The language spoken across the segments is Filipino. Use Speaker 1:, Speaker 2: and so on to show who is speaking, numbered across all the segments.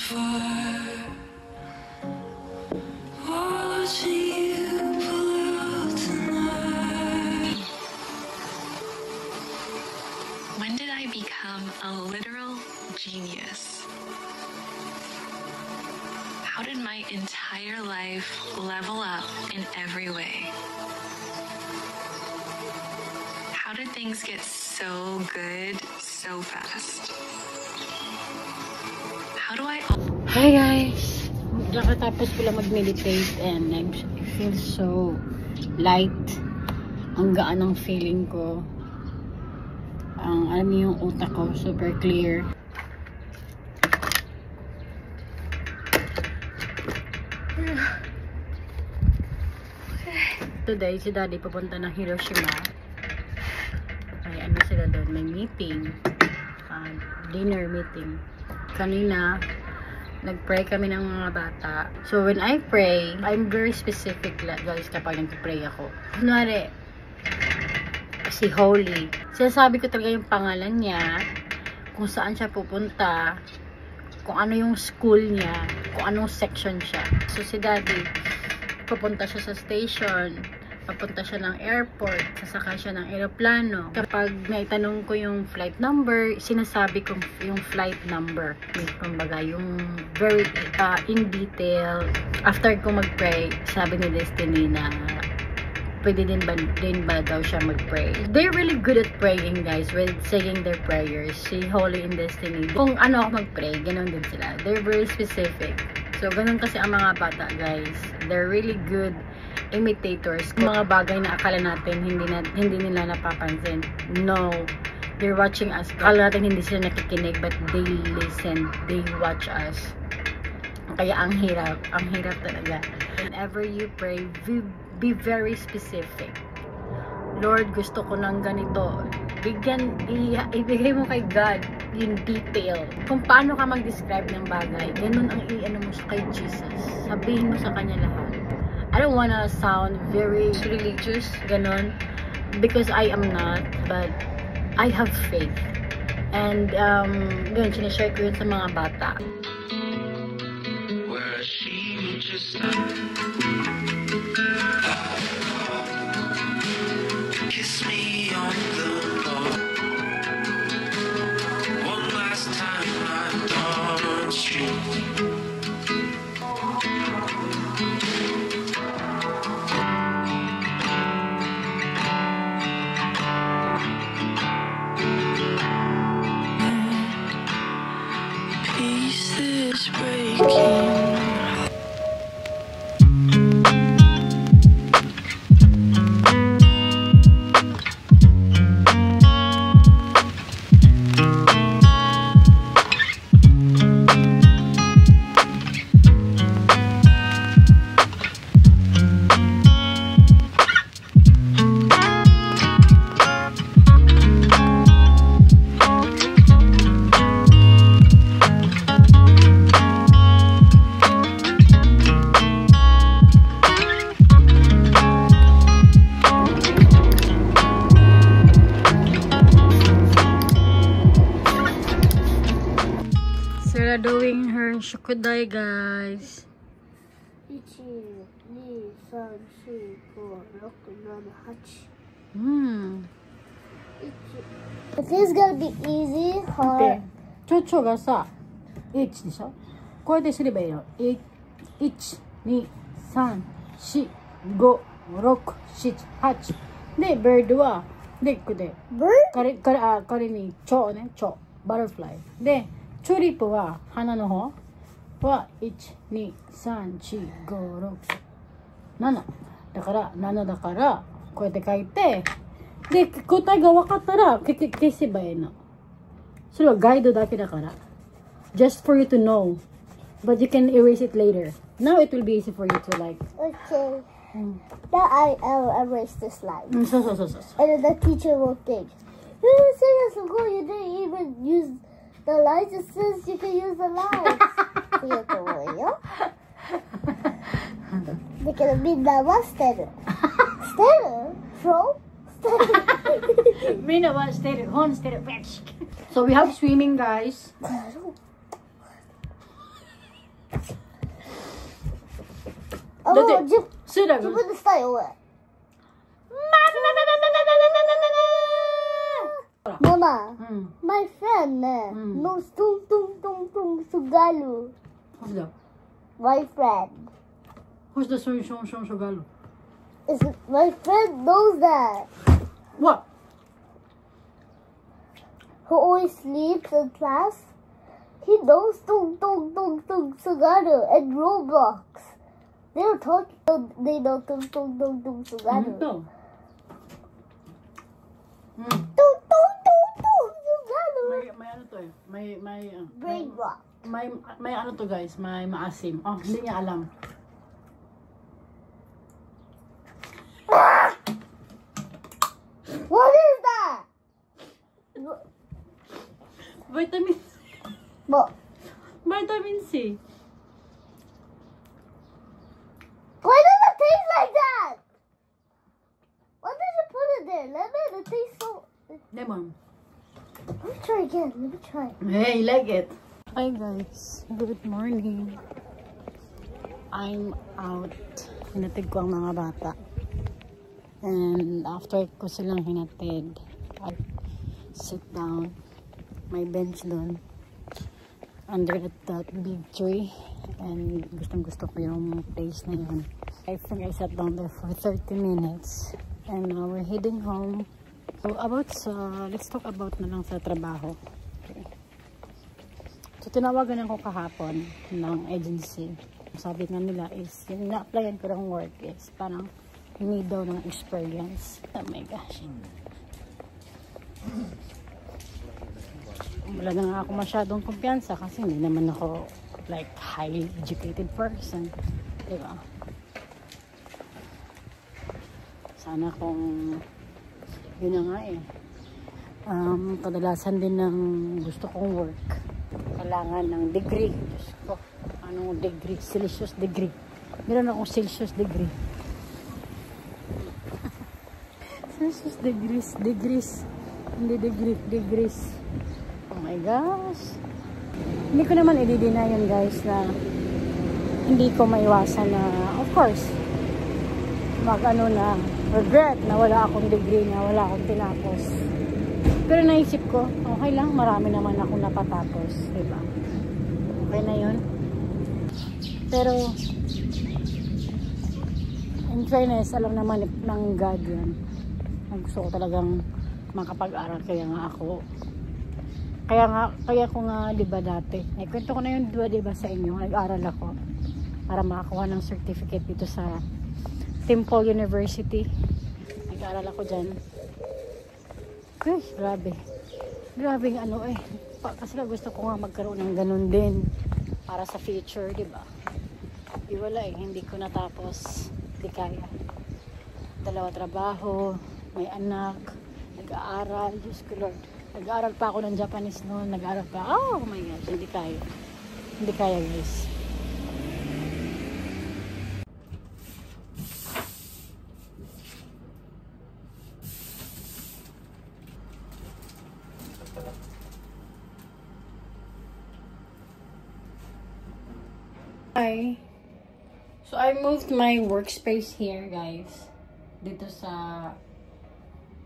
Speaker 1: fire. Watching you pull out tonight.
Speaker 2: When did I become a literal genius? How did my entire life level up in every way? How did things get so good so fast? How do I...
Speaker 3: Hi guys! Nakatapos ko lang mag-meditate and I feel so light. Ang gaan ng feeling ko. Alam niyo yung utak ko, super clear. Today, si Daddy pupunta ng Hiroshima. Ay, ano sila doon? May meeting. Dinner meeting. Kanina, nag-pray kami ng mga bata. So, when I pray, I'm very specific, guys, kapag nag-pray ako. Kunwari, si Holy. Sinasabi ko talaga yung pangalan niya, kung saan siya pupunta, kung ano yung school niya, kung anong section siya. So, si Daddy, pupunta siya sa station, papunta siya ng airport, sasakay siya ng aeroplano. Kapag may tanong ko yung flight number, sinasabi ko yung flight number. Kumbaga, yung very in detail. After ko mag-pray, sabi ni Destiny na pwede din ba daw siya mag-pray. They're really good at praying, guys, with saying their prayers. Si Holy and Destiny. Kung ano ako mag-pray, ganun din sila. They're very specific. So, ganun kasi ang mga bata, guys. They're really good imitators. Mga bagay na akala natin hindi nila napapansin. No. They're watching us. Akala natin hindi sila nakikinig, but they listen. They watch us. Kaya ang hirap talaga. Whenever you pray, be very specific. Lord, gusto ko ng ganito. Ibigay mo kay God yung detail. Kung paano ka mag-describe ng bagay, ganun ang i-ano mo kay Jesus. Sabihin mo sa kanya lahat. I don't wanna sound very religious, ganun, because I am not, but I have faith. And, yun, sinashare ko yun sa mga bata.
Speaker 1: Where she just kiss me on the mouth. One last time I don't street. Pieces breaking.
Speaker 3: Sarah doing her shukudai, guys.
Speaker 4: 1、2、3、4、5、6、7、8。This is gonna be easy, hard.
Speaker 3: ちょちょがさ、1でしょ。これですればいいの。1、2、3、4、5、6、7、8。で、bird は、で、これ。
Speaker 4: Bird?
Speaker 3: 仮に、蝶ね、蝶。butterfly。で、チューリップは、花の方は、1、2、3、4、5、6、7。だから、7だから、こうやって書いて、で、答えが分かったら、消せばいいの。それはガイドだけだから。Just for you to know. But you can erase it later. Now it will be easy for you to like.
Speaker 4: Okay. Now I'll erase this line.
Speaker 3: So.
Speaker 4: And then the teacher will think, seriously, you didn't even use the lines. It says you can use the lines. Because minnaは捨てる。捨てる Throw? 捨てる。
Speaker 3: みんなは捨てる。本捨てる。So we have swimming, guys. Dati,
Speaker 4: Jip,
Speaker 3: sila
Speaker 4: Jip the style away. Mama, my friend knows tung tung tung tung Sugalo.
Speaker 3: Who's that?
Speaker 4: My friend.
Speaker 3: Who's the Song Sugalo?
Speaker 4: My friend knows that.
Speaker 3: What?
Speaker 4: Who always sleeps in class? He knows tung tung tung tung Sugalo and Roblox. They were talking. They know tung tung tung tung Sugalo.
Speaker 3: Ito.
Speaker 4: Tung tung tung tung Sugalo.
Speaker 3: May ano to eh.
Speaker 4: Brain rock.
Speaker 3: May ano to guys, may maasim. Oh, hindi niya alam.
Speaker 4: What is that?
Speaker 3: Vitamin C.
Speaker 4: What?
Speaker 3: Vitamin C.
Speaker 4: Why does it taste like that? Why did you put it there? Lemon, it tastes so...
Speaker 3: Lemon.
Speaker 4: Let me try again. Let me try.
Speaker 3: Hey, like it. Hi guys. Good morning. I'm out. Hinatid ko ang mga bata. And after ko silang hinatid, I sit down. May bench doon. Under that big tree. And gustong gusto ko yung place na yun. I think I sat down there for 30 minutes. And now we're heading home. So let's talk about na lang sa trabaho. Okay. So tinawagan ako kahapon ng agency. Sabi nga nila is, yung na-applyan ko ng work is parang need daw ng experience. Oh my gosh. Wala na nga ako masyadong kumpiyansa kasi hindi naman ako like highly educated person. Diba? Sana kung yun na nga eh. Kadalasan din ng gusto kong work. Kailangan ng degree. Diyos ko. Anong degree? Celsius degree. Meron akong Celsius degree. Celsius degrees. Hindi degree. Degrees. Oh my gosh. Hindi ko naman i-deny yun guys na hindi ko maiwasan na of course na regret na wala akong degree, na wala akong tinapos. Pero naisip ko, okay lang, marami naman akong napatapos, diba? Okay na yun. Pero in fairness, alam naman ng God yan. Gusto ko talagang makapag-aral, kaya ko nga diba dati, kwento ko na yun diba sa inyo, nag-aral ako para makakuha ng certificate dito sa Temple University. Nag-aral ako dyan. Gosh, grabe ano eh, kasi gusto ko nga magkaroon ng ganun din para sa future, diba? Wala eh, hindi ko natapos, hindi kaya. 2 trabaho, may anak, nag-aaral, Diyos ko Lord. Nag-aaral pa ako ng Japanese noon, oh my gosh, hindi kaya guys. Hi. So I moved my workspace here guys. Dito sa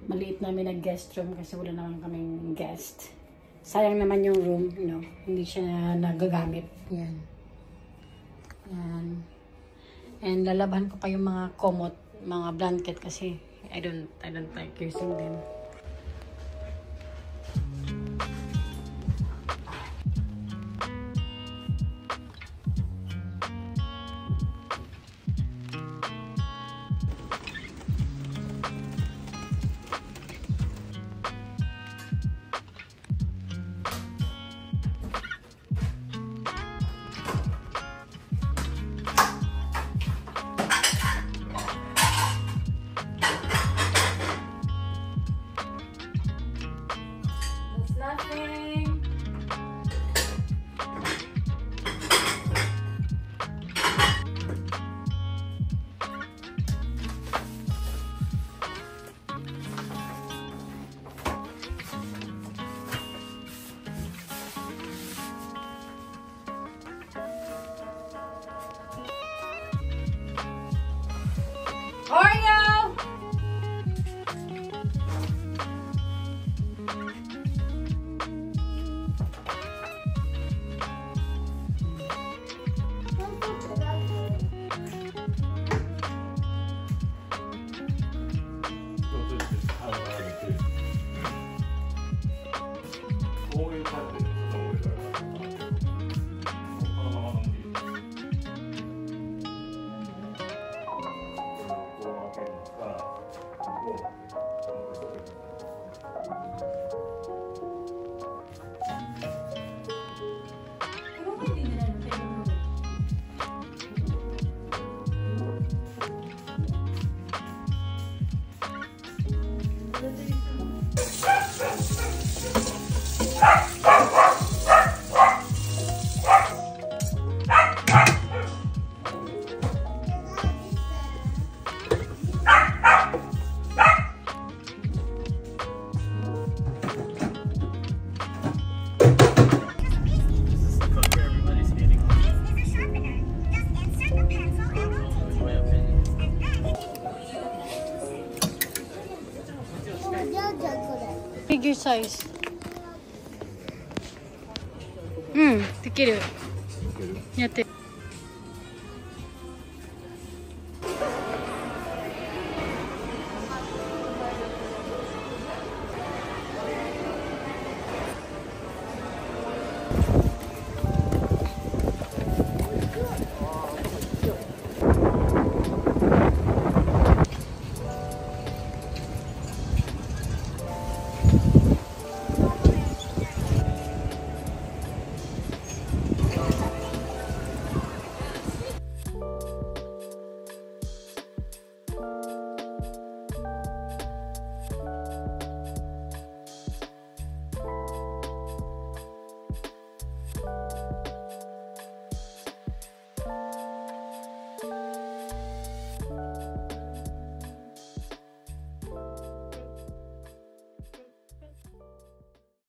Speaker 3: maliit namin na guest room kasi wala naman kaming guest. Sayang naman yung room, hindi siya nagagamit. Yan. And lalaban ko pa yung mga komot, mga blanket kasi I don't like using them. Oreo! Figure size. できる。やって。